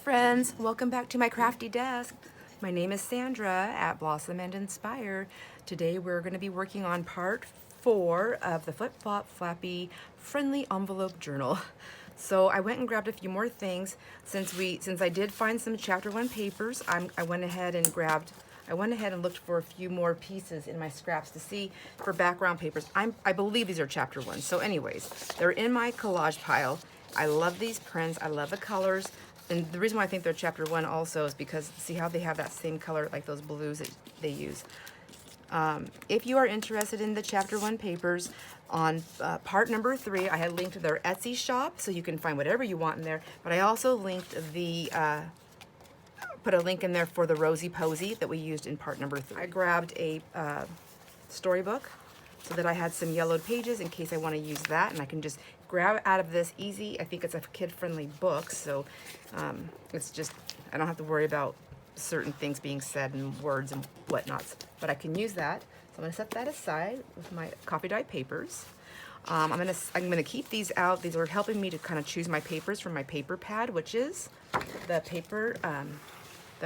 friends, welcome back to my crafty desk. My name is Sandra at Blossom and Inspire. Today we're going to be working on part 4 of the Flip-Flop-Flappy Friendly Envelope Journal. So I went and grabbed a few more things. Since I did find some chapter 1 papers, I went ahead and looked for a few more pieces in my scraps to see for background papers. I believe these are chapter 1. So anyways, they're in my collage pile. I love these prints. I love the colors. And the reason why I think they're chapter 1 also is because see how they have that same color, like those blues that they use. If you are interested in the chapter 1 papers, on part number 3, I had linked their Etsy shop, so you can find whatever you want in there. But I also linked put a link in there for the Rosy Posy that we used in part number 3. I grabbed a storybook so that I had some yellowed pages in case I want to use that, and I can just grab out of this easy. I think it's a kid-friendly book, so it's just, I don't have to worry about certain things being said and words and whatnots, but I can use that. So I'm going to set that aside with my coffee dye papers. I'm gonna keep these out. These are helping me to kind of choose my papers from my paper pad, which is the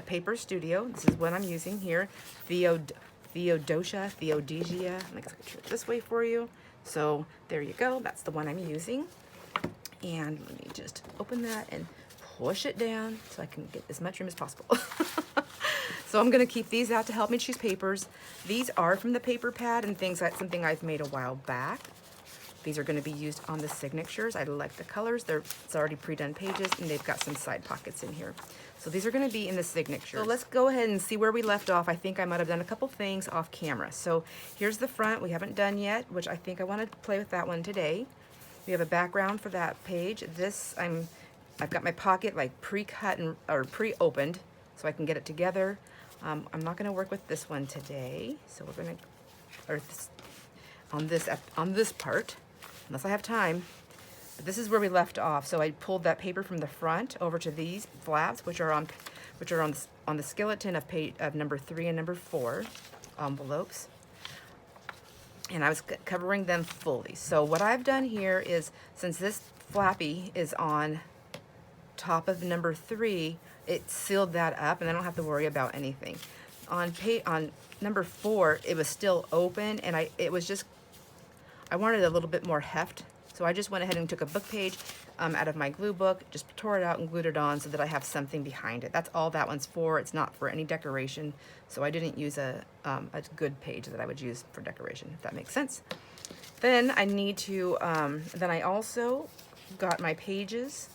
Paper Studio. This is what I'm using here. Theodosia. I'm gonna turn it this way for you. So there you go. That's the one I'm using. And let me just open that and push it down so I can get as much room as possible. So I'm going to keep these out to help me choose papers. These are from the paper pad and something I've made a while back. These are going to be used on the signatures. I like the colors. It's already pre-done pages, and they've got some side pockets in here. So these are going to be in the signature. So let's go ahead and see where we left off. I think I might have done a couple things off camera. So here's the front we haven't done yet, which I think I want to play with that one today. We have a background for that page. I've got my pocket like pre-cut or pre-opened so I can get it together. I'm not going to work with this one today, so we're going to, on this part, unless I have time. But this is where we left off. So I pulled that paper from the front over to these flaps, which are on the skeleton of number 3 and number 4 envelopes. And I was covering them fully. So what I've done here is, since this flappy is on top of number 3, it sealed that up, and I don't have to worry about anything. On number 4, it was still open, and I wanted a little bit more heft, so I just went ahead and took a book page out of my glue book, just tore it out and glued it on so that I have something behind it. That's all that one's for. It's not for any decoration, so I didn't use a good page that I would use for decoration, if that makes sense. Then I need to, then I also got my pages.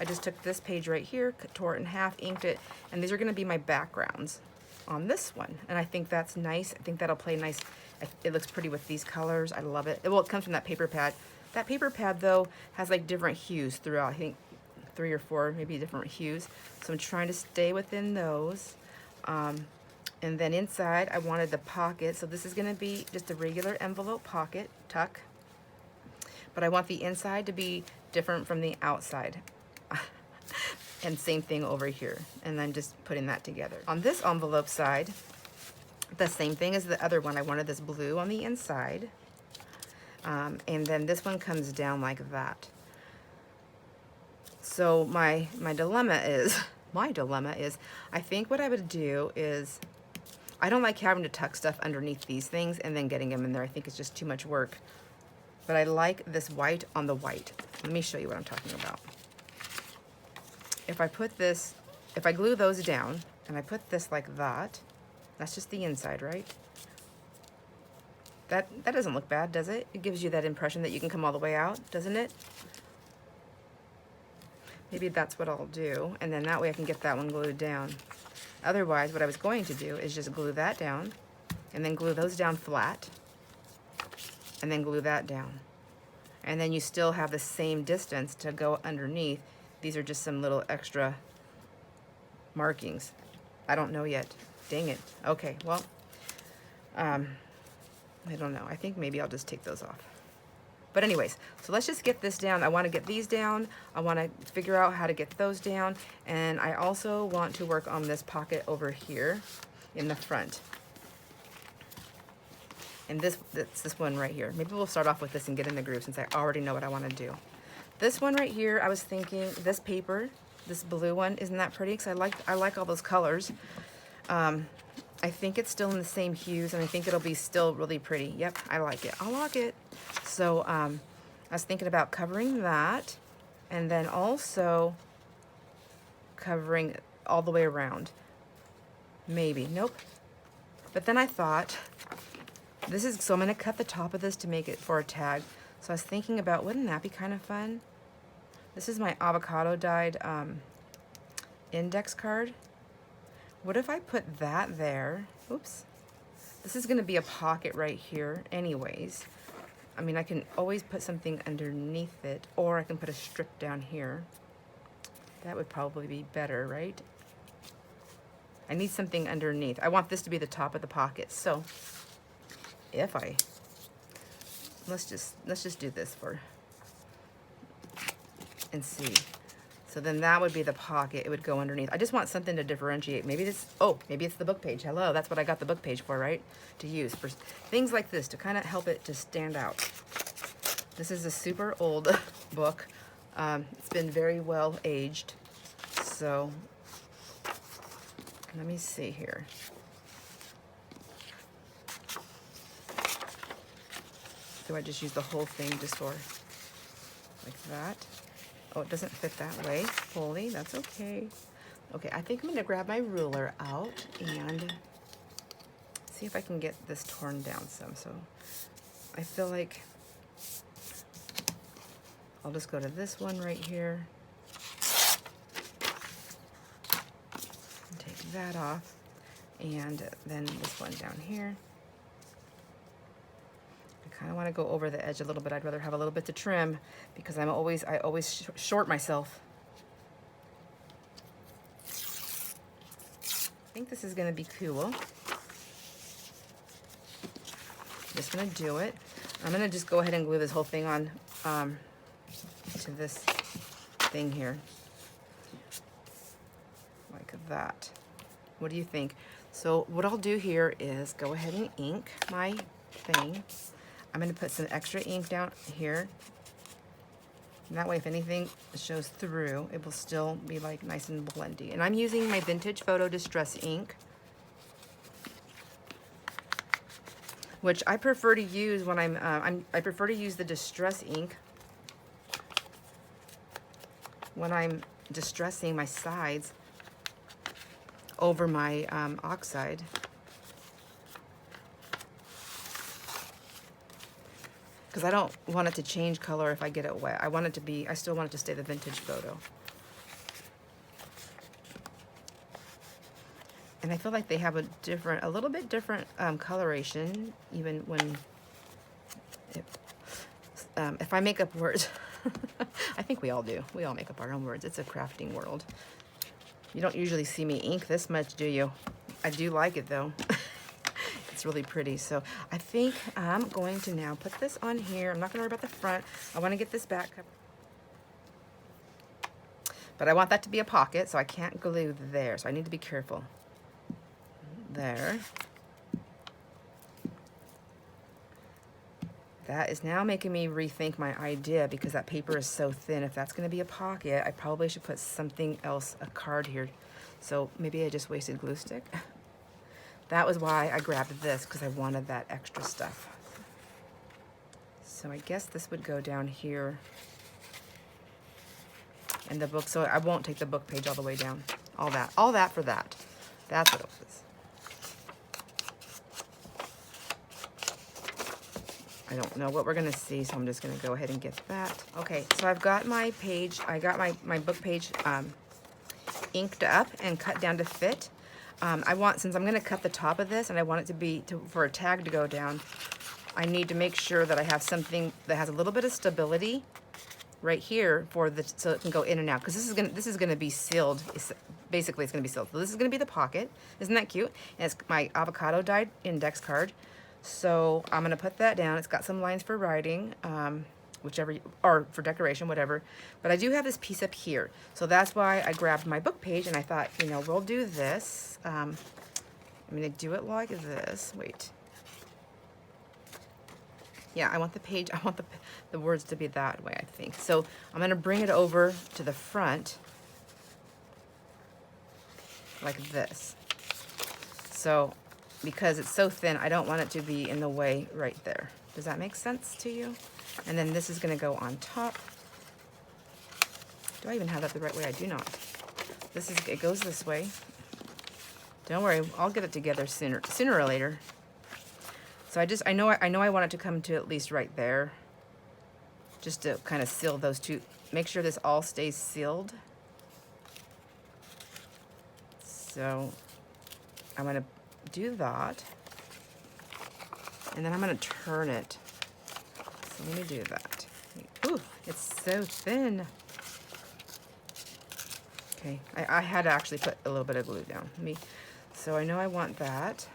I just took this page right here, tore it in half, inked it, and these are going to be my backgrounds on this one. And I think that's nice. I think that'll play nice. It looks pretty with these colors. I love it. Well, it comes from that paper pad. That paper pad, though, has like different hues throughout. I think 3 or 4 maybe different hues. So I'm trying to stay within those. And then inside, I wanted the pocket. So this is going to be just a regular envelope pocket tuck. But I want the inside to be different from the outside. And same thing over here, and I'm just putting that together. On this envelope side, the same thing as the other one. I wanted this blue on the inside, and then this one comes down like that. So my dilemma is, I think what I would do is, I don't like having to tuck stuff underneath these things and then getting them in there. I think it's just too much work. But I like this white on the white. Let me show you what I'm talking about. If I glue those down and I put this like that, that's just the inside, right? That doesn't look bad, does it? It gives you that impression that you can come all the way out, doesn't it? Maybe that's what I'll do, and then that way I can get that one glued down. Otherwise, what I was going to do is just glue that down, and then glue those down flat, and then glue that down. And then you still have the same distance to go underneath. These are just some little extra markings. I don't know yet. Dang it. Okay, well, I don't know. I think maybe I'll just take those off. But anyways, so let's just get this down. I want to get these down. I want to figure out how to get those down. And I also want to work on this pocket over here in the front. And this one right here. Maybe we'll start off with this and get in the groove since I already know what I want to do. This one right here, I was thinking this paper, this blue one. Isn't that pretty? Because I like all those colors. I think it's still in the same hues, and I think it'll be still really pretty. Yep, I like it. I like it. So I was thinking about covering that, and then also covering all the way around. Maybe. Nope. But then I thought, so I'm going to cut the top of this to make it for a tag. So I was thinking about, wouldn't that be kind of fun? This is my avocado dyed index card. What if I put that there? Oops. This is going to be a pocket right here anyways. I mean, I can always put something underneath it, or I can put a strip down here. That would probably be better, right? I need something underneath. I want this to be the top of the pocket. So if let's just do this and see. So then that would be the pocket. It would go underneath. I just want something to differentiate. Maybe it's the book page. Hello, that's what I got the book page for, right? To use for things like this, to kind of help it to stand out. This is a super old book. It's been very well aged. So let me see here. Do I just use the whole thing just for like that? Oh, it doesn't fit that way fully. That's okay. Okay, I think I'm gonna grab my ruler out and see if I can get this torn down some. So I feel like I'll just go to this one right here. Take that off, and then this one down here. I kind of want to go over the edge a little bit. I'd rather have a little bit to trim because I always short myself. I think this is going to be cool. Just going to do it. I'm going to just go ahead and glue this whole thing on to this thing here. Like that. What do you think? So what I'll do here is go ahead and ink my thing. I'm going to put some extra ink down here. And that way, if anything shows through, it will still be like nice and blendy. And I'm using my Vintage Photo Distress ink, which I prefer to use when I prefer to use the distress ink when I'm distressing my sides over my oxide. Because I don't want it to change color if I get it wet. I still want it to stay the vintage photo. And I feel like they have a little bit different coloration, even when, if I make up words. I think we all do. We all make up our own words. It's a crafting world. You don't usually see me ink this much, do you? I do like it though. It's really pretty. So I think I'm going to now put this on here. I'm not going to worry about the front. I want to get this back cover. But I want that to be a pocket, so I can't glue there. So I need to be careful. There. That is now making me rethink my idea because that paper is so thin. If that's going to be a pocket, I probably should put something else, a card here. So maybe I just wasted glue stick. That was why I grabbed this, because I wanted that extra stuff. So I guess this would go down here in the book. So I won't take the book page all the way down. All that for that. That's what it was. I don't know what we're gonna see, so I'm just gonna go ahead and get that. Okay, so I've got my page, I got my book page inked up and cut down to fit. Since I'm gonna cut the top of this and I want it to be, for a tag to go down, I need to make sure that I have something that has a little bit of stability right here so it can go in and out, because this is gonna be sealed. Basically, it's gonna be sealed. So this is gonna be the pocket. Isn't that cute? And it's my avocado dyed index card. So I'm gonna put that down. It's got some lines for writing, or for decoration, whatever. But I do have this piece up here. So that's why I grabbed my book page and I thought, we'll do this. I'm gonna do it like this. Wait. Yeah, I want the words to be that way, I think. So I'm gonna bring it over to the front like this. So because it's so thin, I don't want it to be in the way right there. Does that make sense to you? And then this is going to go on top. Do I even have that the right way? I do not. It goes this way. Don't worry, I'll get it together sooner or later. So I know I want it to come to at least right there, just to kind of seal those two. Make sure this all stays sealed. So I'm going to do that, and then I'm going to turn it. So let me do that. Ooh, it's so thin. Okay, I had to actually put a little bit of glue down. So I know I want that.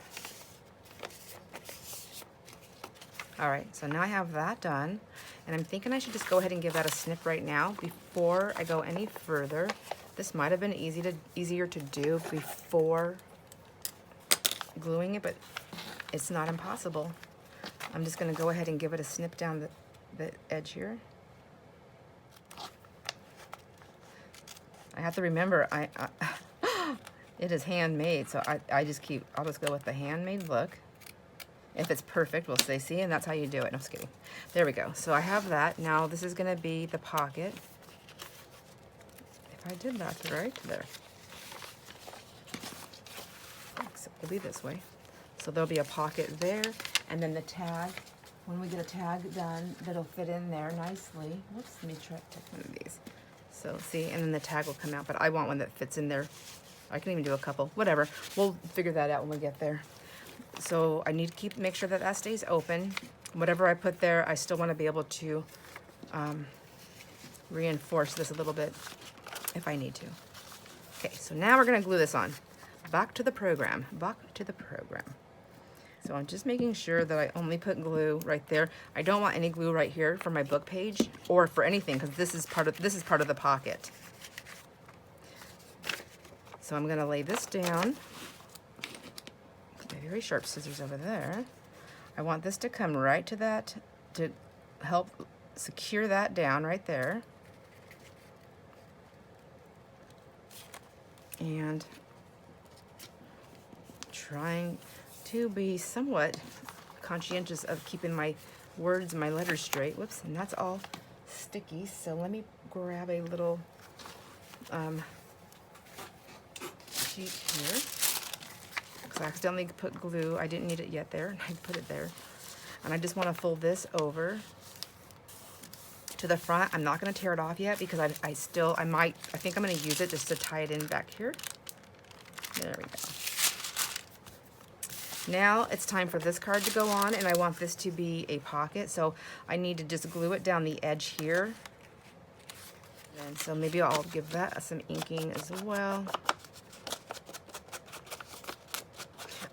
All right, so now I have that done, and I'm thinking I should just go ahead and give that a snip right now before I go any further. This might have been easier to do before gluing it, but it's not impossible. I'm just going to go ahead and give it a snip down the edge here. I have to remember, it is handmade, so I'll just go with the handmade look. If it's perfect, we'll say, see, and that's how you do it. No, just kidding. There we go. So I have that. Now this is going to be the pocket. If I did that right there. So it'll be this way. So there'll be a pocket there, and then the tag. When we get a tag done, that'll fit in there nicely. Whoops, let me try to take one of these. So see, and then the tag will come out, but I want one that fits in there. I can even do a couple, whatever. We'll figure that out when we get there. So I need to make sure that that stays open. Whatever I put there, I still want to be able to reinforce this a little bit if I need to. Okay, so now we're going to glue this on. Back to the program. Back to the program. So I'm just making sure that I only put glue right there. I don't want any glue right here for my book page or for anything, because this is part of the pocket. So I'm going to lay this down. Put my very sharp scissors over there. I want this to come right to that, to help secure that down right there. And trying to be somewhat conscientious of keeping my words, my letters straight. Whoops, and that's all sticky. So let me grab a little sheet here. Because I accidentally put glue. I didn't need it yet there, and I put it there. And I just want to fold this over to the front. I'm not going to tear it off yet because I think I'm going to use it just to tie it in back here. There we go. Now it's time for this card to go on, and I want this to be a pocket, so I need to just glue it down the edge here. And so maybe I'll give that some inking as well.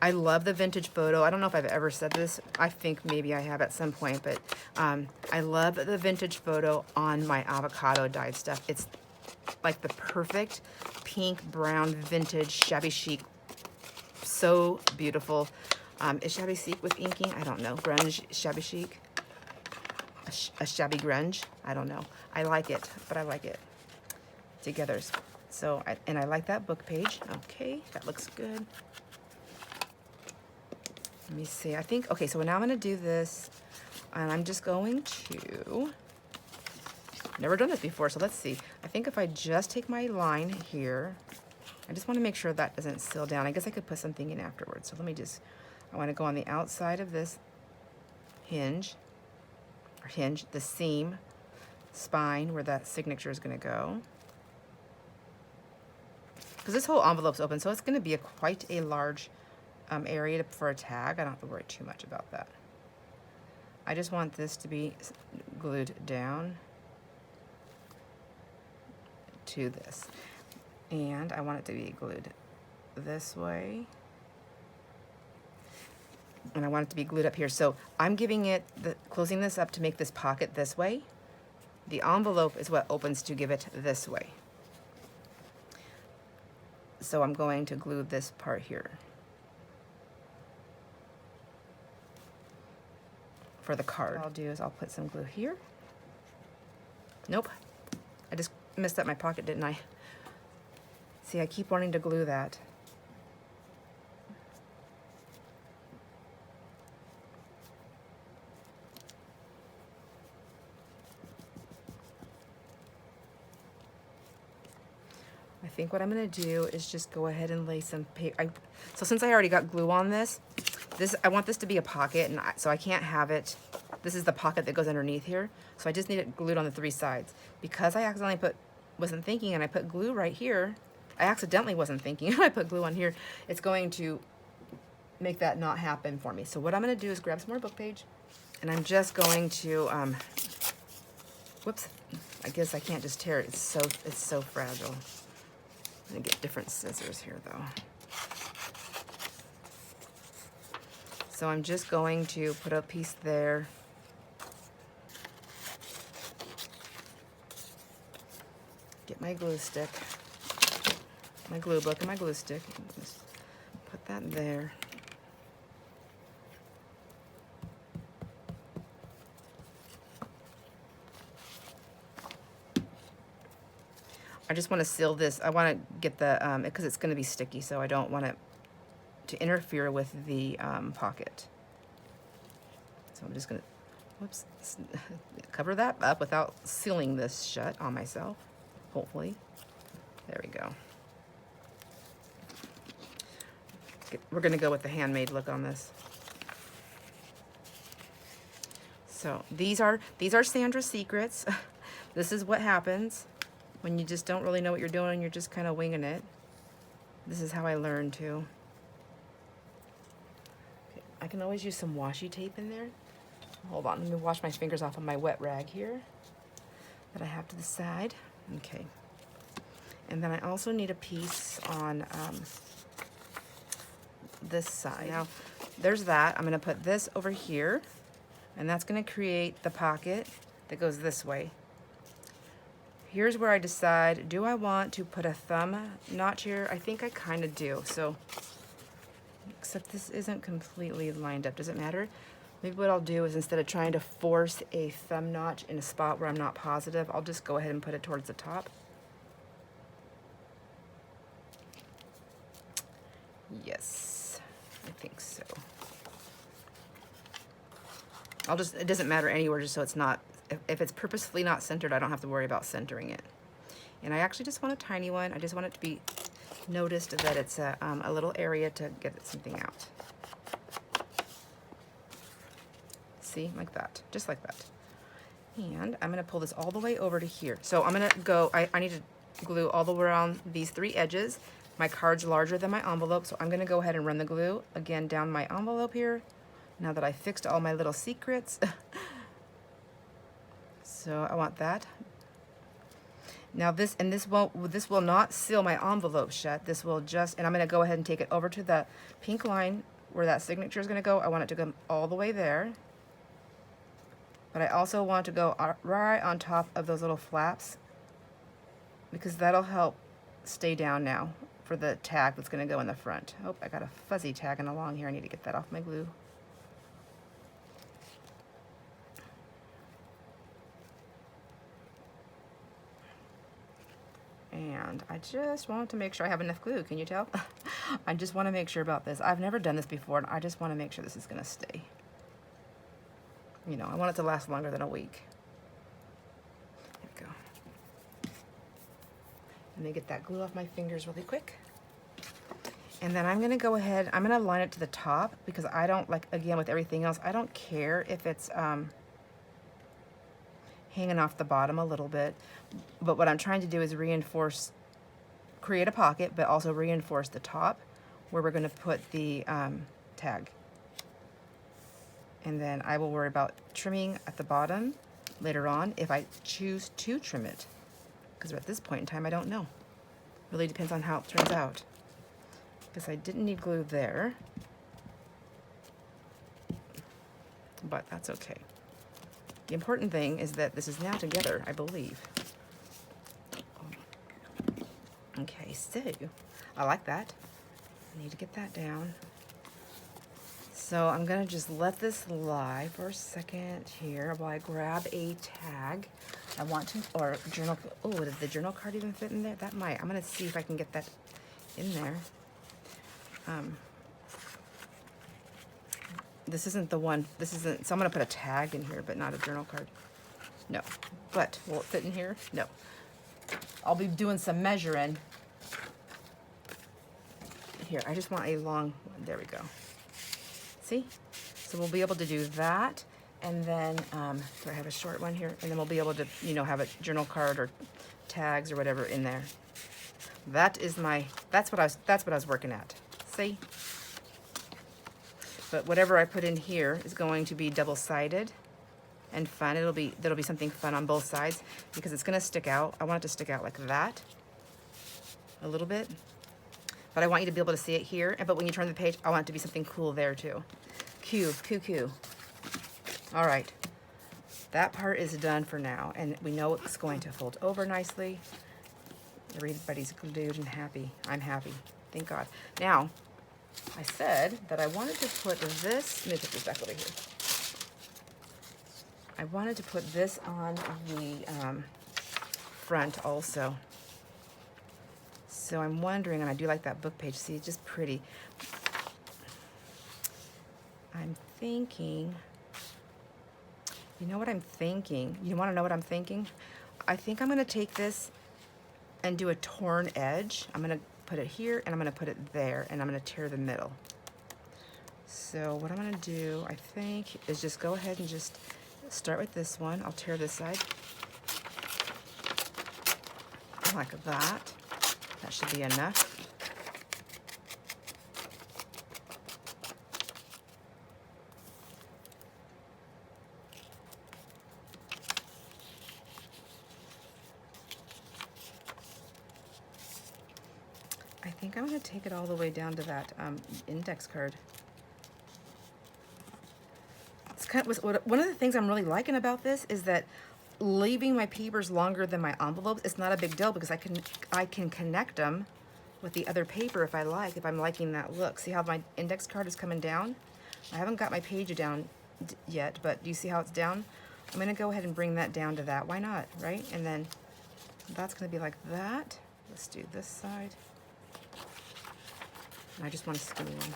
I love the vintage photo. I don't know if I've ever said this. I think maybe I have at some point, but I love the vintage photo on my avocado dyed stuff. It's like the perfect pink, brown, vintage, shabby chic. So beautiful. Is shabby chic with inking? I don't know. Grunge, shabby chic? A shabby grunge? I don't know. I like it, but I like it together. So, and I like that book page. Okay, that looks good. Let me see. I think, okay, so now I'm going to do this, and I'm just going to, never done this before, so let's see. I think if I just take my line here, I just want to make sure that doesn't seal down. I guess I could put something in afterwards. So let me just, I want to go on the outside of this hinge, the seam, spine, where that signature is going to go. Because this whole envelope's open, so it's going to be quite a large area for a tag. I don't have to worry too much about that. I just want this to be glued down to this. And I want it to be glued this way. And I want it to be glued up here. So I'm giving it, closing this up to make this pocket this way. The envelope is what opens to give it this way. So I'm going to glue this part here. For the card. What I'll do is I'll put some glue here. Nope. I just messed up my pocket, didn't I? See, I keep wanting to glue that. think what I'm gonna do is just go ahead and lay some paper. So since I already got glue on this, I want this to be a pocket, and so I can't have it. This is the pocket that goes underneath here. So I just need it glued on the 3 sides. Because I accidentally wasn't thinking, and I put glue right here. I accidentally wasn't thinking, and I put glue on here. It's going to make that not happen for me. So what I'm gonna do is grab some more book page, and I'm just going to, whoops, I guess I can't just tear it. It's so fragile. I'm gonna get different scissors here though. So I'm just going to put a piece there. Get my glue stick, my glue book and my glue stick. Just put that there. I just want to seal this. I want to get the, because it's going to be sticky, so I don't want it to interfere with the pocket. So I'm just going to, whoops, cover that up without sealing this shut on myself, hopefully. There we go. We're going to go with the handmade look on this. So these are Sandra's secrets. This is what happens when you just don't really know what you're doing, you're just kind of winging it. This is how I learned too. Okay, I can always use some washi tape in there. Hold on, let me wash my fingers off on my wet rag here that I have to the side. Okay. And then I also need a piece on this side. Now, there's that. I'm gonna put this over here, and that's gonna create the pocket that goes this way. Here's where I decide, do I want to put a thumb notch here? I think I kind of do. So, except this isn't completely lined up. Does it matter? Maybe what I'll do is instead of trying to force a thumb notch in a spot where I'm not positive, I'll just go ahead and put it towards the top. Yes, I think so. It doesn't matter anywhere, just so it's not, if it's purposefully not centered, I don't have to worry about centering it. And I actually just want a tiny one. I just want it to be noticed that it's a little area to get something out. See, like that, just like that. And I'm gonna pull this all the way over to here. So I'm gonna go, I need to glue all the way around these 3 edges. My card's larger than my envelope, so I'm gonna go ahead and run the glue again down my envelope here. Now that I fixed all my little secrets. So I want that. Now this will not seal my envelope shut. This will just, and I'm gonna go ahead and take it over to the pink line where that signature is gonna go. I want it to go all the way there. But I also want to go right on top of those little flaps, because that'll help stay down now for the tag that's gonna go in the front. Oh, I got a fuzzy tagging along here. I need to get that off my glue. And I just want to make sure I have enough glue. Can you tell? I just want to make sure about this. I've never done this before, and I just want to make sure this is going to stay. You know, I want it to last longer than a week. There we go. Let me get that glue off my fingers really quick. And then I'm going to go ahead, I'm going to line it to the top, because I don't, like, again, with everything else, I don't care if it's hanging off the bottom a little bit. But what I'm trying to do is reinforce, create a pocket, but also reinforce the top where we're going to put the tag. And then I will worry about trimming at the bottom later on if I choose to trim it. Because at this point in time, I don't know. Really depends on how it turns out. Because I didn't need glue there. But that's okay. The important thing is that this is now together, I believe. Okay, so I like that. I need to get that down. So I'm gonna just let this lie for a second here while I grab a tag. I want to, or journal, oh, did the journal card even fit in there? That might. I'm gonna see if I can get that in there. This isn't the one, this isn't, so I'm gonna put a tag in here, but not a journal card. No, but will it fit in here? No. I'll be doing some measuring here, I just want a long one. There we go. See? So we'll be able to do that. And then, do I have a short one here? And then we'll be able to, you know, have a journal card or tags or whatever in there. That is my, that's what I was working at. See? But whatever I put in here is going to be double-sided and fun. There'll be something fun on both sides because it's gonna stick out. I want it to stick out like that a little bit. But I want you to be able to see it here. But when you turn the page, I want it to be something cool there too. Q. All right, that part is done for now, and we know it's going to fold over nicely. Everybody's glued and happy. I'm happy, thank God. Now, I said that I wanted to put this, let me put this back over here. I wanted to put this on the front also. So I'm wondering, and I do like that book page, see, it's just pretty. I'm thinking, you know what I'm thinking? You wanna know what I'm thinking? I think I'm gonna take this and do a torn edge. I'm gonna put it here and I'm gonna put it there and I'm gonna tear the middle. So what I'm gonna do, I think, is just go ahead and just start with this one. I'll tear this side. Like that. That should be enough. I think I'm going to take it all the way down to that index card. It's kind of, one of the things I'm really liking about this is that leaving my papers longer than my envelopes is not a big deal because I can connect them with the other paper if I like, if I'm liking that look. See how my index card is coming down? I haven't got my page down yet, but do you see how it's down? I'm going to go ahead and bring that down to that. Why not, right? And then that's going to be like that. Let's do this side. I just want a skinny one.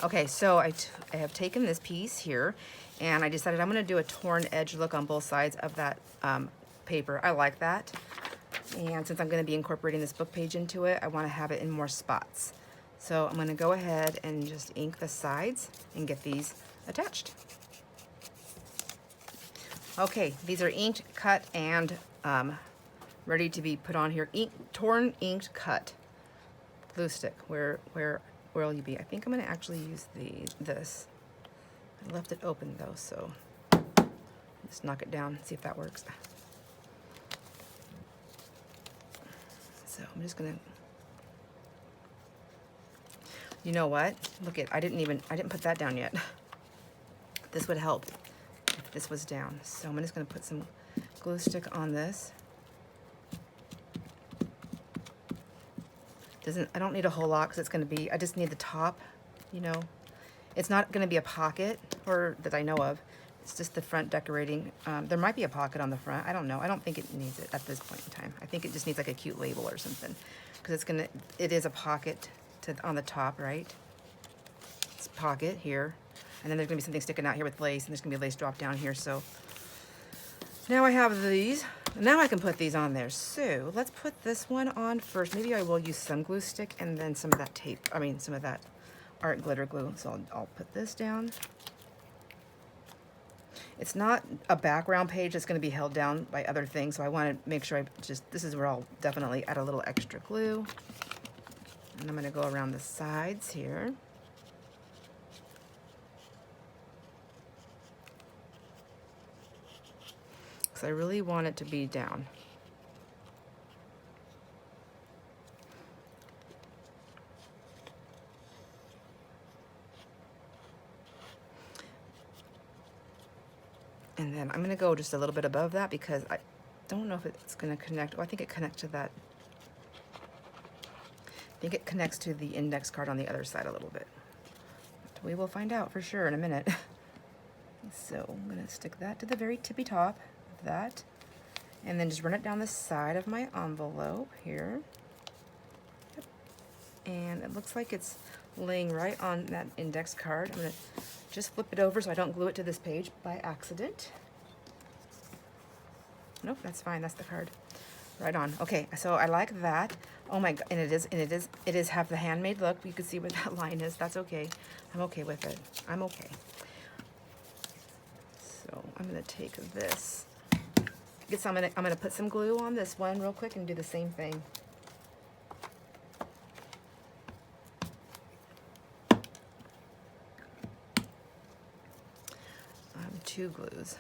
Okay, so I have taken this piece here and I decided I'm gonna do a torn edge look on both sides of that paper. I like that. And since I'm gonna be incorporating this book page into it, I wanna have it in more spots. So I'm gonna go ahead and just ink the sides and get these attached. Okay, these are inked, cut, and ready to be put on here. Torn, inked, cut. Glue stick. Where will you be? I think I'm going to actually use this. I left it open though, so just knock it down, see if that works. So I'm just going to. You know what? Look at, I didn't put that down yet. This would help if this was down. So I'm just going to put some glue stick on this. I don't need a whole lot because it's going to be, I just need the top, you know. It's not going to be a pocket, or that I know of. It's just the front decorating. There might be a pocket on the front. I don't know. I don't think it needs it at this point in time. I think it just needs like a cute label or something, because it is a pocket on the top, right? It's a pocket here, and then there's going to be something sticking out here with lace, and there's going to be a lace drop down here. So now I have these. Now I can put these on there. So let's put this one on first. Maybe I will use some glue stick and then some of that tape. I mean, some of that art glitter glue. So I'll put this down. It's not a background page that's going to be held down by other things. So I want to make sure this is where I'll definitely add a little extra glue. And I'm going to go around the sides here. I really want it to be down. And then I'm going to go just a little bit above that because I don't know if it's going to connect. Oh, I think it connects to that. I think it connects to the index card on the other side a little bit. But we will find out for sure in a minute. So I'm going to stick that to the very tippy top. That, and then just run it down the side of my envelope here. Yep. And it looks like it's laying right on that index card. I'm going to just flip it over so I don't glue it to this page by accident. Nope, that's fine. That's the card. Right on. Okay, so I like that. Oh my god, and it is have the handmade look. You can see where that line is. That's okay. I'm okay with it. I'm okay. So I'm gonna take this. Guess I'm gonna put some glue on this one real quick and do the same thing. 2 glues.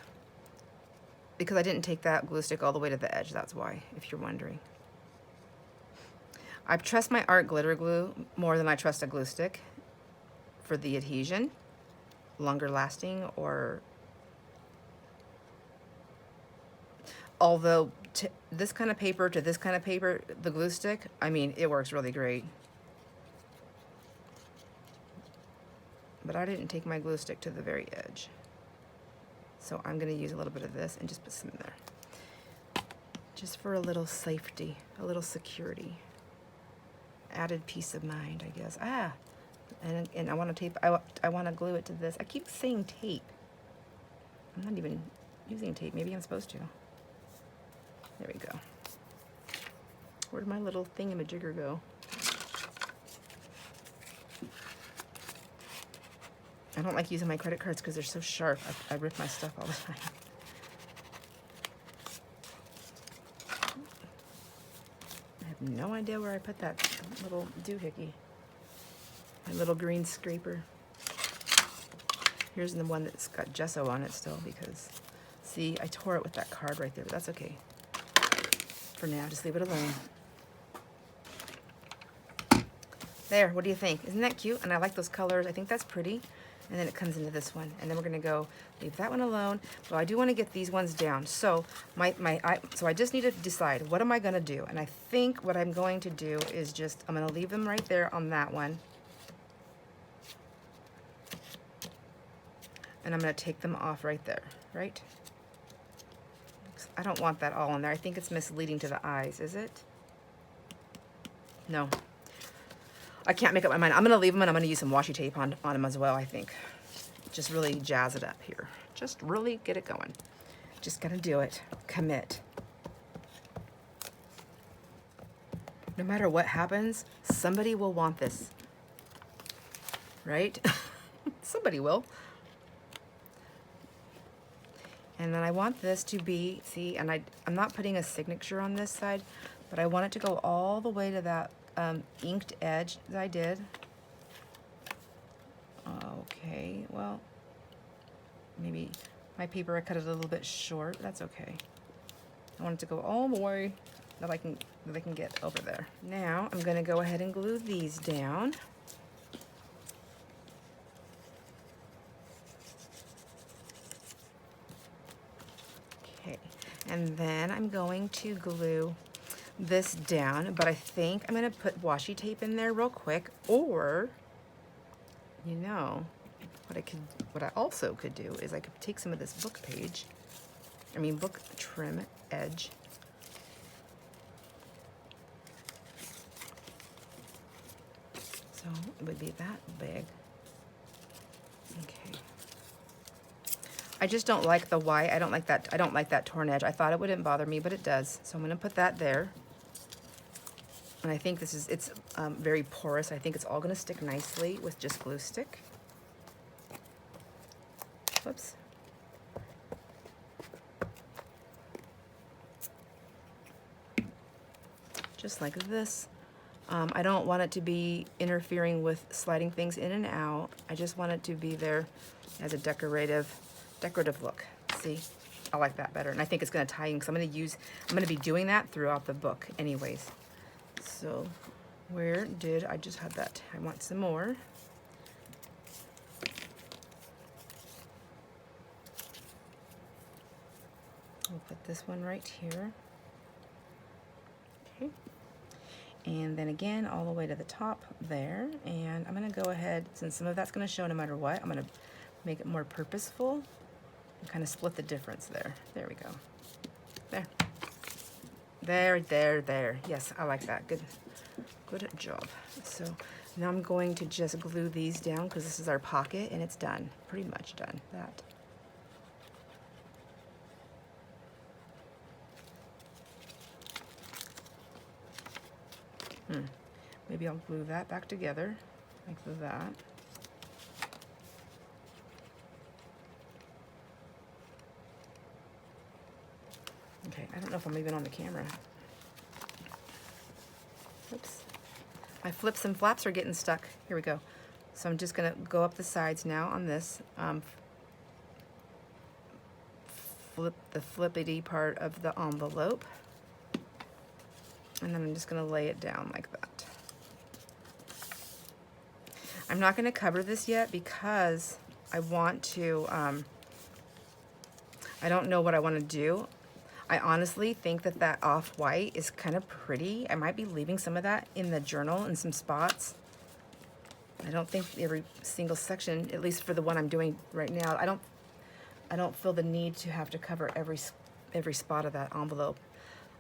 Because I didn't take that glue stick all the way to the edge, that's why, if you're wondering. I trust my art glitter glue more than I trust a glue stick for the adhesion, longer lasting, or although this kind of paper to this kind of paper, the glue stick, I mean, it works really great. But I didn't take my glue stick to the very edge. So I'm gonna use a little bit of this and just put some in there. Just for a little safety, a little security. Added peace of mind, I guess. And I want to tape, I want to glue it to this. I keep saying tape. I'm not even using tape. Maybe I'm supposed to. There we go. Where'd my little thingamajigger go? I don't like using my credit cards because they're so sharp. I rip my stuff all the time. I have no idea where I put that little doohickey. My little green scraper. Here's the one that's got gesso on it still because, see, I tore it with that card right there, but that's okay. For now, just leave it alone. There, what do you think? Isn't that cute? And I like those colors. I think that's pretty. And then it comes into this one. And then we're gonna go leave that one alone. But I do wanna get these ones down. So so I just need to decide, what am I gonna do? And I think what I'm going to do is just, I'm gonna leave them right there on that one. And I'm gonna take them off right there, right? I don't want that all in there. I think it's misleading to the eyes, is it? No. I can't make up my mind. I'm gonna leave them and I'm gonna use some washi tape on them as well, I think. Just really jazz it up here. Just really get it going. Just gonna do it. Commit. No matter what happens, somebody will want this. Right? Somebody will. And then I want this to be, see, and I'm not putting a signature on this side, but I want it to go all the way to that inked edge that I did. Okay, well, maybe my paper, I cut it a little bit short. That's okay. I want it to go all the way that I can get over there. Now I'm gonna go ahead and glue these down. Okay, and then I'm going to glue this down, but I think I'm gonna put washi tape in there real quick, or you know what I also could do is I could take some of this book trim edge, so it would be that big. Okay, I just don't like the white. I don't like that torn edge. I thought it wouldn't bother me, but it does, so I'm gonna put that there. And I think it's very porous. I think it's all gonna stick nicely with just glue stick. Whoops. Just like this. I don't want it to be interfering with sliding things in and out. I just want it to be there as a decorative look. See, I like that better. And I think it's gonna tie in, because I'm gonna be doing that throughout the book anyways. So where did I just have that? I want some more. We'll put this one right here. Okay. And then again, all the way to the top there. And I'm gonna go ahead, since some of that's gonna show no matter what, I'm gonna make it more purposeful and kind of split the difference there. There we go. There. There. Yes, I like that. Good job. So now I'm going to just glue these down because this is our pocket and it's done. Pretty much done. That. Maybe I'll glue that back together like that. Okay, I don't know if I'm even on the camera. Oops. My flips and flaps are getting stuck. Here we go. So I'm just gonna go up the sides now on this. Flip the flippity part of the envelope. And then I'm just gonna lay it down like that. I'm not gonna cover this yet because I want to, I don't know what I wanna do. I honestly think that that off-white is kind of pretty. I might be leaving some of that in the journal in some spots. I don't think every single section, at least for the one I'm doing right now, I don't feel the need to have to cover every spot of that envelope.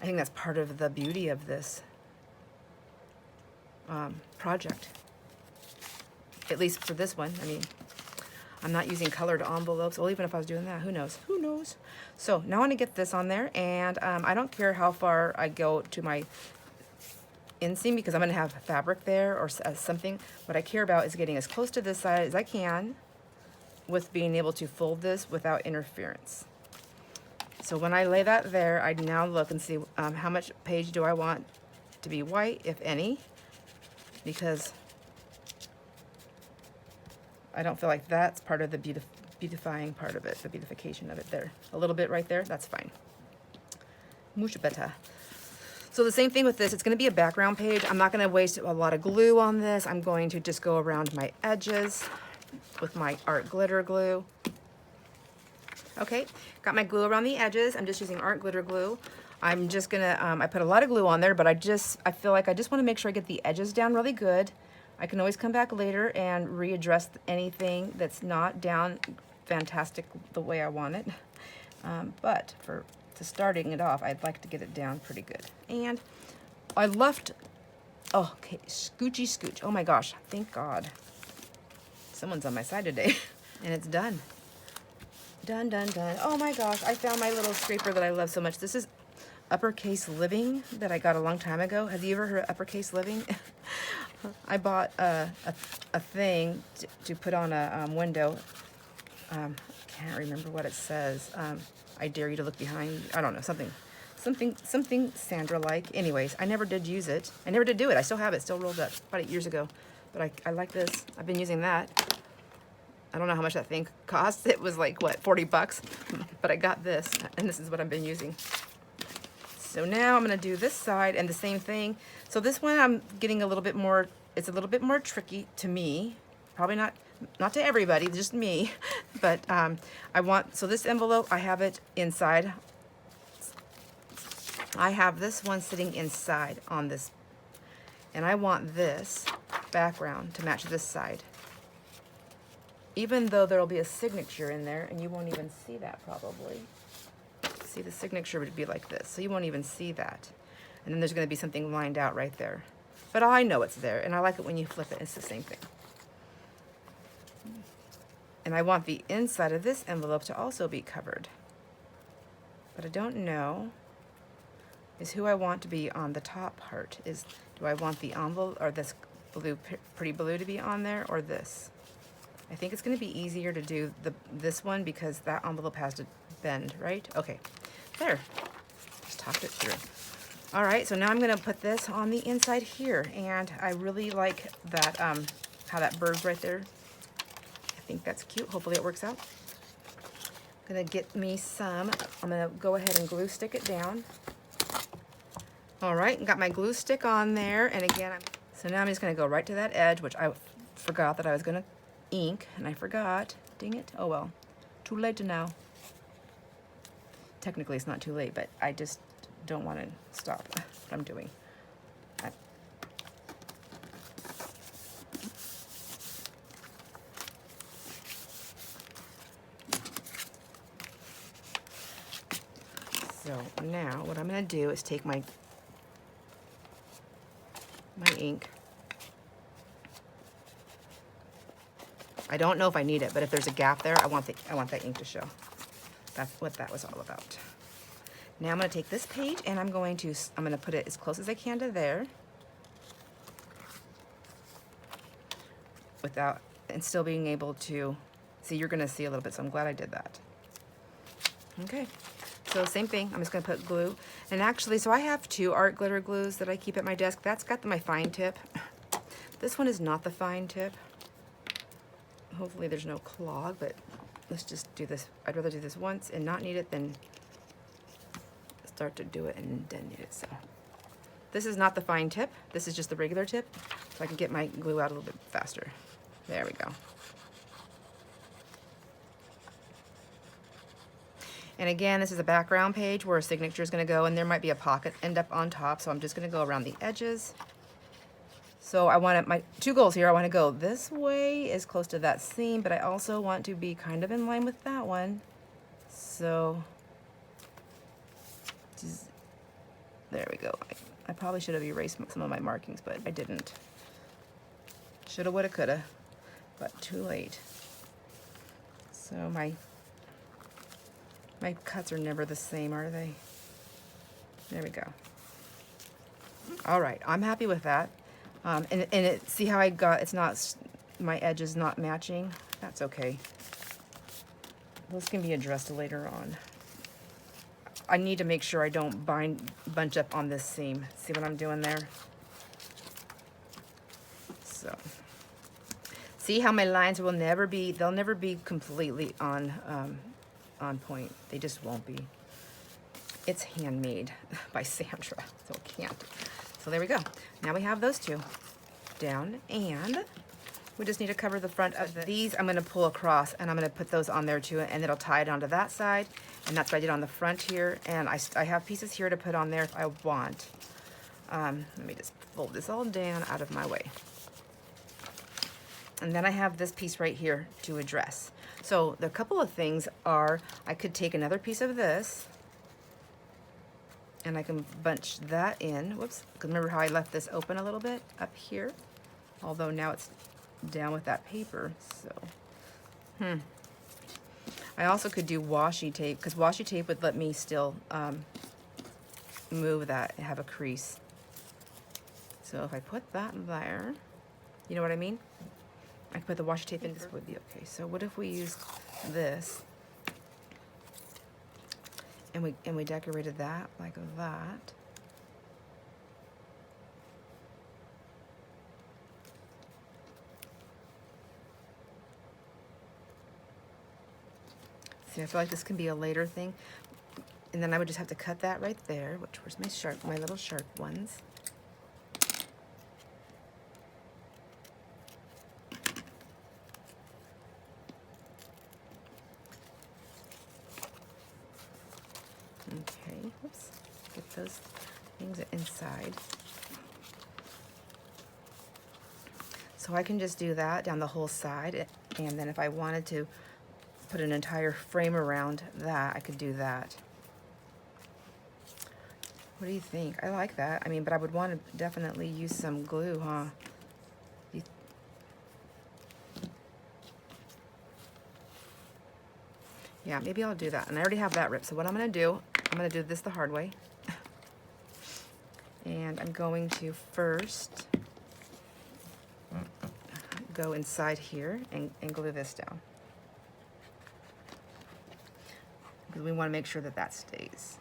I think that's part of the beauty of this project. At least for this one. I mean, I'm not using colored envelopes. Well, even if I was doing that, who knows? Who knows? So now I want to get this on there, and I don't care how far I go to my inseam because I'm going to have fabric there or something. What I care about is getting as close to this side as I can with being able to fold this without interference. So when I lay that there, I now look and see how much page do I want to be white, if any, because I don't feel like that's part of the beautifying part of it, the beautification of it there. A little bit right there, that's fine. Mucho better. So the same thing with this, it's gonna be a background page. I'm not gonna waste a lot of glue on this. I'm going to just go around my edges with my art glitter glue. Okay, got my glue around the edges. I'm just using art glitter glue. I'm just gonna, I put a lot of glue on there, but I feel like I just wanna make sure I get the edges down really good. I can always come back later and readdress anything that's not down fantastic the way I want it. But to starting it off, I'd like to get it down pretty good. And I left, oh, okay, scoochy scooch. Oh my gosh, thank God. Someone's on my side today. And it's done. Done, done, done. Oh my gosh, I found my little scraper that I love so much. This is Uppercase Living that I got a long time ago. Have you ever heard of Uppercase Living? I bought a thing to put on a window. Can't remember what it says. I dare you to look behind. I don't know, something Sandra-like. Anyways, I never did use it. I never did do it. I still have it, still rolled up about 8 years ago. But I like this. I've been using that. I don't know how much that thing cost. It was like, what, 40 bucks? But I got this, and this is what I've been using. So now I'm gonna do this side and the same thing. So this one I'm getting a little bit more, it's a little bit more tricky to me. Probably not to everybody, just me. But so this envelope, I have it inside. I have this one sitting inside on this. And I want this background to match this side. Even though there'll be a signature in there, and you won't even see that probably. See, the signature would be like this, so you won't even see that. And then there's going to be something lined out right there. But I know it's there, and I like it when you flip it. It's the same thing. And I want the inside of this envelope to also be covered. But I don't know is who I want to be on the top part. Do I want the envelope or this blue, pretty blue to be on there, or this? I think it's going to be easier to do this one because that envelope has to bend, right? Okay, there. Just talked it through. All right, so now I'm going to put this on the inside here, and I really like that how that bird's right there. I think that's cute. Hopefully it works out. I'm going to get me some. I'm going to go ahead and glue stick it down. All right, got my glue stick on there, and again, so now I'm just going to go right to that edge, which I forgot that I was going to ink, and I forgot. Dang it. Oh well. Too late to know. Technically, it's not too late, but I just don't want to stop what I'm doing. So now what I'm going to do is take my ink. I don't know if I need it, but if there's a gap there, I want that ink to show. That's what that was all about. Now I'm going to take this page and I'm going to put it as close as I can to there. without, and still being able to see. You're gonna see a little bit, so I'm glad I did that. Okay, so same thing, I'm just gonna put glue. And actually, so I have 2 art glitter glues that I keep at my desk. That's got my fine tip. This one is not the fine tip. Hopefully there's no clog, but let's just do this. I'd rather do this once and not need it than start to do it and then need it. So this is not the fine tip. This is just the regular tip, so I can get my glue out a little bit faster. There we go. And again, this is a background page where a signature is going to go, and there might be a pocket end up on top, so I'm just going to go around the edges. So I want my 2 goals here. I want to go this way as close to that seam, but I also want to be kind of in line with that one. So just, there we go. I probably should have erased some of my markings, but I didn't. Shoulda, woulda, coulda, but too late. So my cuts are never the same, are they? There we go. All right, I'm happy with that. See how I got, it's not, my edge is not matching? That's okay. Those can be addressed later on. I need to make sure I don't bunch up on this seam. See what I'm doing there? So, see how my lines will never be, they'll never be completely on point. They just won't be. It's handmade by Sandra, so it can't. So there we go. Now we have those 2 down, and we just need to cover the front of these. I'm gonna pull across, and I'm gonna put those on there too, and it'll tie it onto that side, and that's what I did on the front here. And I have pieces here to put on there if I want. Let me just fold this all down out of my way. And then I have this piece right here to address. So the couple of things are, I could take another piece of this, and I can bunch that in. Whoops, because remember how I left this open a little bit up here? Although now it's down with that paper, so. I also could do washi tape, because washi tape would let me still move that and have a crease. So if I put that there, you know what I mean? I could put the washi tape in, this would be okay. So what if we use this? And we decorated that like that. See, I feel like this can be a later thing. And then I would just have to cut that right there, which was my little sharp ones. Okay, whoops, get those things inside. So I can just do that down the whole side, and then if I wanted to put an entire frame around that, I could do that. What do you think? I like that. I mean, but I would want to definitely use some glue, huh? Yeah, maybe I'll do that. And I already have that ripped. So what I'm going to do, I'm going to do this the hard way. And I'm going to first go inside here and glue this down. Because we want to make sure that that stays.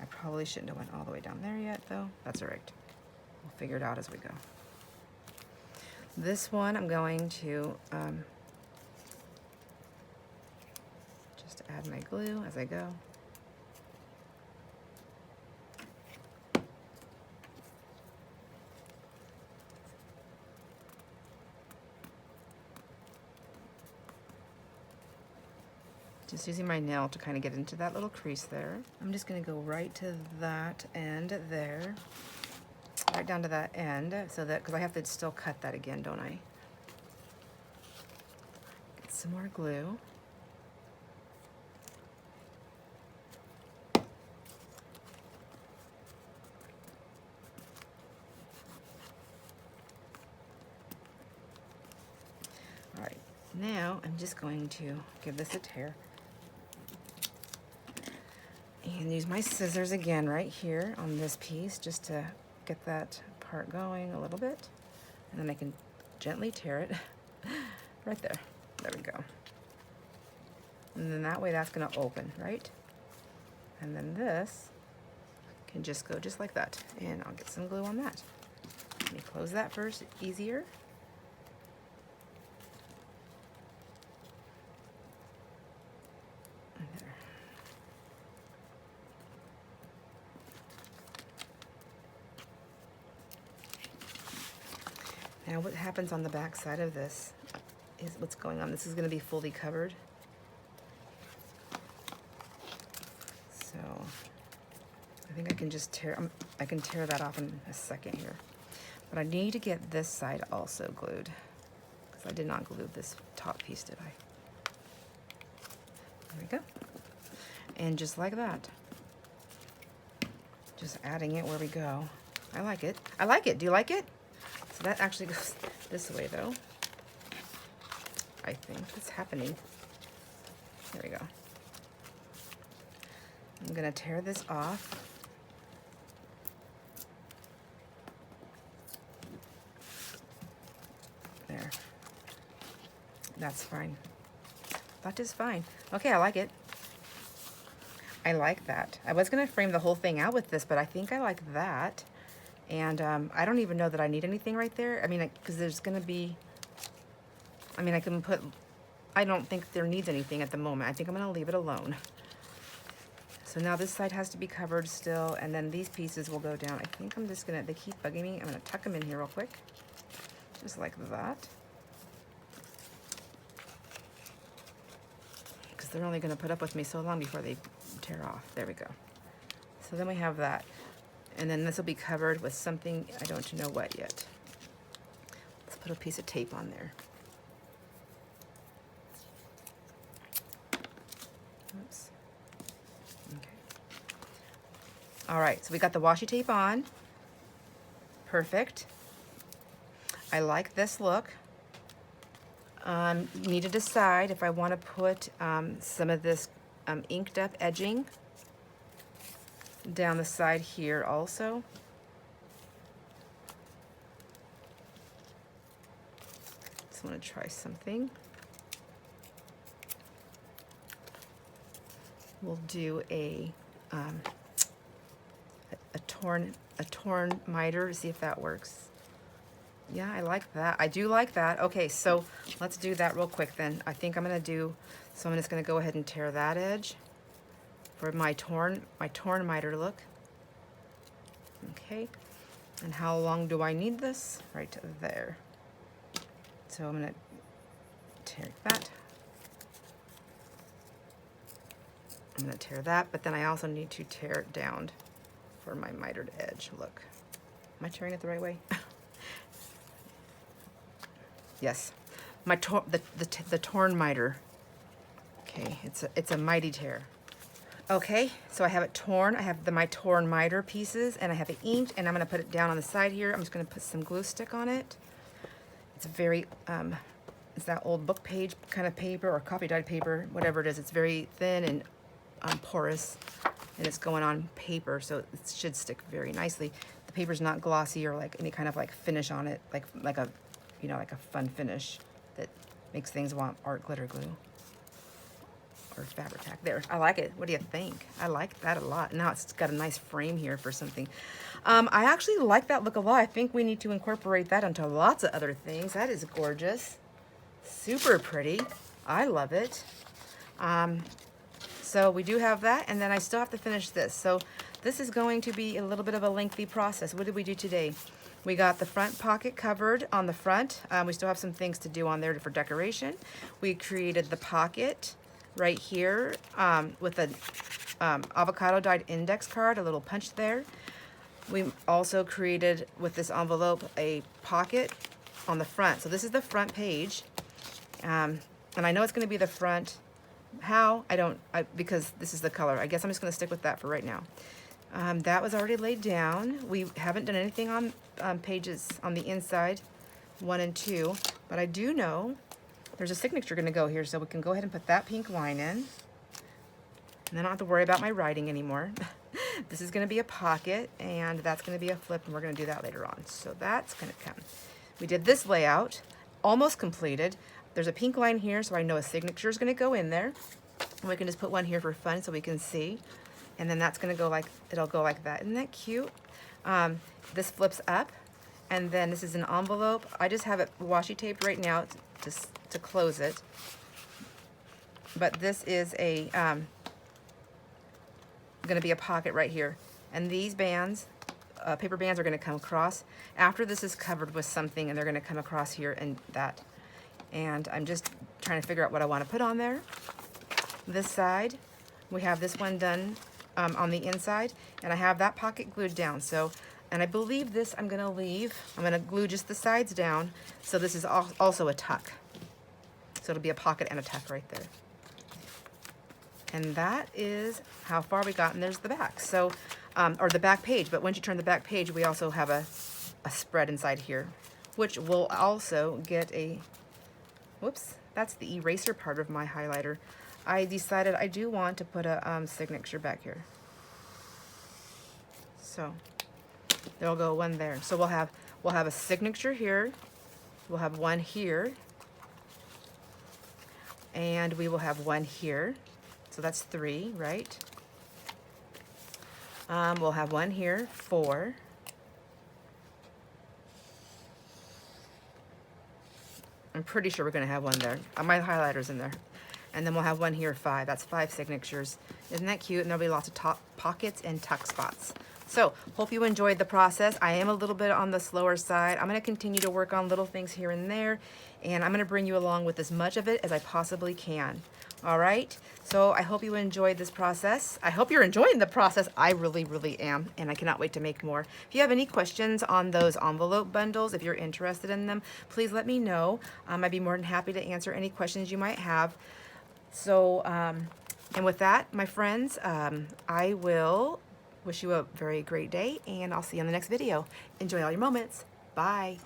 I probably shouldn't have went all the way down there yet, though. That's all right. We'll figure it out as we go. This one, I'm going to just add my glue as I go. Just using my nail to kind of get into that little crease there. I'm just going to go right to that end there, right down to that end, so that, because I have to still cut that again, don't I? Get some more glue. All right, now I'm just going to give this a tear. And use my scissors again right here on this piece just to get that part going a little bit. And then I can gently tear it right there. There we go. And then that way that's going to open, right? And then this can just go just like that. And I'll get some glue on that. Let me close that first, easier. There. Now what happens on the back side of this is what's going on. This is going to be fully covered. So I think I can just I can tear that off in a second here. But I need to get this side also glued, because I did not glue this top piece, did I? There we go. And just like that. Just adding it where we go. I like it. I like it. Do you like it? So that actually goes this way though. I think it's happening. There we go. I'm gonna tear this off. There. That's fine. That is fine. Okay, I like it. I like that. I was gonna frame the whole thing out with this, but I think I like that. And I don't even know that I need anything right there. I mean, because there's gonna be, I mean, I can put, I don't think there needs anything at the moment. I think I'm gonna leave it alone. So now this side has to be covered still, and then these pieces will go down. I think I'm just gonna, they keep bugging me. I'm gonna tuck them in here real quick. Just like that. Because they're only gonna put up with me so long before they tear off. There we go. So then we have that. And then this will be covered with something, I don't know what yet. Let's put a piece of tape on there. Oops. Okay. All right, so we got the washi tape on. Perfect. I like this look. Need to decide if I want to put some of this inked up edging down the side here also. Just want to try something. We'll do a torn miter to see if that works. Yeah, I like that. I do like that. Okay, so let's do that real quick then. I think I'm gonna do, so I'm just gonna go ahead and tear that edge for my torn miter look. Okay, and how long do I need this? Right there. So I'm gonna tear that. I'm gonna tear that, but then I also need to tear it down for my mitered edge. Look, am I tearing it the right way? Yes, my the torn miter. Okay, it's a Miter-Tare. Okay, so I have it torn. I have my torn miter pieces, and I have it inked, and I'm gonna put it down on the side here. I'm just gonna put some glue stick on it. It's very, it's that old book page kind of paper or copy dyed paper, whatever it is. It's very thin and porous, and it's going on paper, so it should stick very nicely. The paper's not glossy or like any kind of like finish on it, like a, you know, like a fun finish that makes things want art glitter glue. Or Fabri-Tac. There, I like it. What do you think? I like that a lot. Now it's got a nice frame here for something. I actually like that look a lot. I think we need to incorporate that into lots of other things. That is gorgeous. Super pretty. I love it. So we do have that, and then I still have to finish this. So this is going to be a little bit of a lengthy process. What did we do today? We got the front pocket covered on the front. We still have some things to do on there for decoration. We created the pocket right here with an avocado dyed index card, a little punch there. We also created with this envelope a pocket on the front. So this is the front page, and I know it's going to be the front. How? Because this is the color. I guess I'm just going to stick with that for right now. That was already laid down. We haven't done anything on pages on the inside 1 and 2, but I do know there's a signature going to go here, so we can go ahead and put that pink line in. And then I don't have to worry about my writing anymore. This is going to be a pocket, and that's going to be a flip, and we're going to do that later on. So that's going to come. we did this layout, almost completed. There's a pink line here, so I know a signature is going to go in there. And we can just put one here for fun so we can see. And then that's going to go like, it'll go like that. Isn't that cute? This flips up, and then this is an envelope. I just have it washi taped right now to close it. But this is a going to be a pocket right here. And these bands, paper bands, are going to come across after this is covered with something, and they're going to come across here and that. And I'm just trying to figure out what I want to put on there. This side, we have this one done on the inside, and I have that pocket glued down. So, and I believe this I'm going to leave. I'm going to glue just the sides down. So this is also a tuck. So it'll be a pocket and a tuck right there. And that is how far we got, and there's the back. So, or the back page, but once you turn the back page, we also have a spread inside here, which will also get a, whoops, that's the eraser part of my highlighter. I decided I do want to put a signature back here. So there'll go one there. So we'll have a signature here, we'll have one here, and we will have one here. So that's 3, right? We'll have one here, 4. I'm pretty sure we're going to have one there. My highlighter's in there. And then we'll have one here, 5. That's 5 signatures. Isn't that cute? And there'll be lots of top pockets and tuck spots. So, hope you enjoyed the process. I am a little bit on the slower side. I'm going to continue to work on little things here and there. And I'm going to bring you along with as much of it as I possibly can. All right, so I hope you enjoyed this process. I hope you're enjoying the process. I really, really am, and I cannot wait to make more. If you have any questions on those envelope bundles, if you're interested in them, please let me know. I'd be more than happy to answer any questions you might have. So, and with that, my friends, I will wish you a very great day, and I'll see you on the next video. Enjoy all your moments. Bye.